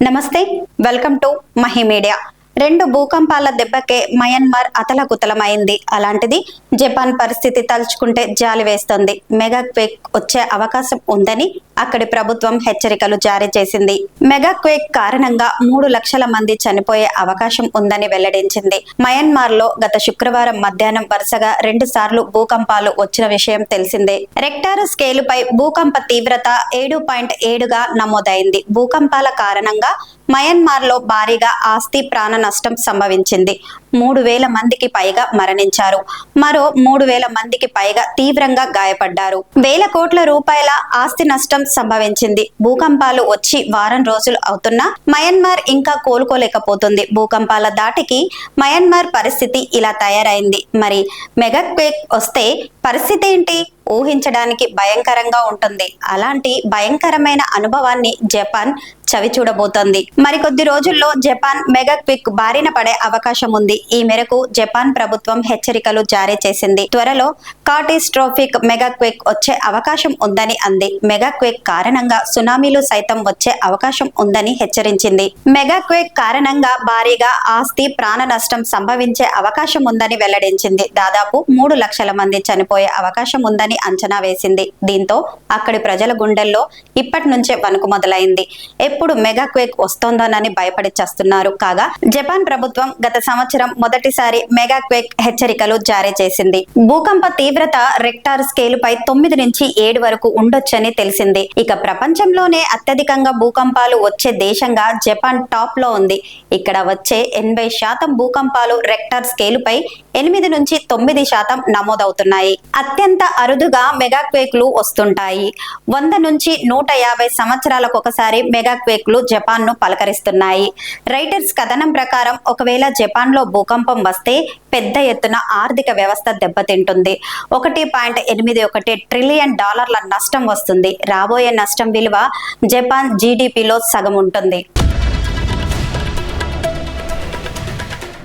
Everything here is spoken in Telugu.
నమస్తే, వెల్కమ్ టు మహి మీడియా. 2 భూకంపాల దెబ్బకే మయన్మార్ అతలకుతలమైంది. అలాంటిది జపాన్ పరిస్థితి తలుచుకుంటే జాలి వేస్తుంది. మెగా క్వేక్ వచ్చే అవకాశం ఉందని అక్కడి ప్రభుత్వం హెచ్చరికలు జారీ చేసింది. మెగా క్వేక్ కారణంగా 3 లక్షల మంది చనిపోయే అవకాశం ఉందని వెల్లడించింది. మయన్మార్ లో గత శుక్రవారం మధ్యాహ్నం వరుసగా 2 సార్లు భూకంపాలు వచ్చిన విషయం తెలిసిందే. రెక్టార్ స్కేలుపై భూకంప తీవ్రత 7.7గా నమోదైంది. భూకంపాల కారణంగా మయన్మార్ లో భారీగా ఆస్తి ప్రాణ నష్టం సంభవించింది. 3,000 మందికి పైగా మరణించారు. మరో 3,000 మందికి పైగా తీవ్రంగా గాయపడ్డారు. వేల కోట్ల రూపాయల ఆస్తి నష్టం సంభవించింది. భూకంపాలు వచ్చి వారం రోజులు అవుతున్నా మయన్మార్ ఇంకా కోలుకోలేకపోతుంది. భూకంపాల దాటికి మయన్మార్ పరిస్థితి ఇలా తయారైంది. మరి మెగా క్వేక్ వస్తే పరిస్థితి ఏంటి? ఊహించడానికి భయంకరంగా ఉంటుంది. అలాంటి భయంకరమైన అనుభవాన్ని జపాన్ చవి చూడబోతోంది. మరికొద్ది రోజుల్లో జపాన్ మెగా క్వేక్ బారిన పడే అవకాశం ఉంది. ఈ మేరకు జపాన్ ప్రభుత్వం హెచ్చరికలు జారీ చేసింది. త్వరలో కాటాస్ట్రోఫిక్ మెగా క్వేక్ వచ్చే అవకాశం ఉందని అంది. మెగా క్వేక్ కారణంగా సునామీలు సైతం వచ్చే అవకాశం ఉందని హెచ్చరించింది. మెగా క్వేక్ కారణంగా భారీగా ఆస్తి ప్రాణ నష్టం సంభవించే అవకాశం ఉందని వెల్లడించింది. దాదాపు 3 లక్షల మంది చనిపోయే అవకాశం ఉందని అంచనా వేసింది. దీంతో అక్కడి ప్రజల గుండెల్లో ఇప్పటి నుంచే వణుకు మొదలైంది. ఎప్పుడు మెగా క్వేక్ వస్తోందోనని భయపడి చస్తున్నారు. కాగా జపాన్ ప్రభుత్వం గత సంవత్సరం మొదటిసారి మెగా క్వేక్ హెచ్చరికలు జారీ చేసింది. భూకంప తీవ్రత రెక్టార్ స్కేలుపై 9 నుంచి 7 వరకు ఉండొచ్చని తెలిసింది. ఇక ప్రపంచంలోనే అత్యధికంగా భూకంపాలు వచ్చే దేశంగా జపాన్ టాప్ లో ఉంది. ఇక్కడ వచ్చే 80% భూకంపాలు రెక్టార్ స్కేలుపై 8 నుంచి 9% నమోదవుతున్నాయి. అత్యంత అరుదుగా మెగా క్వేక్లు వస్తుంటాయి. 100 నుంచి 150 సంవత్సరాలకు ఒకసారి మెగా క్వేక్లు జపాన్ ను పలకరిస్తున్నాయి. రైటర్స్ కథనం ప్రకారం ఒకవేళ జపాన్ లో భూకంపం వస్తే పెద్ద ఎత్తున ఆర్థిక వ్యవస్థ దెబ్బతింటుంది. $1.81 ట్రిలియన్ నష్టం వస్తుంది. రాబోయే నష్టం విలువ జపాన్ జీడీపీలో సగం ఉంటుంది.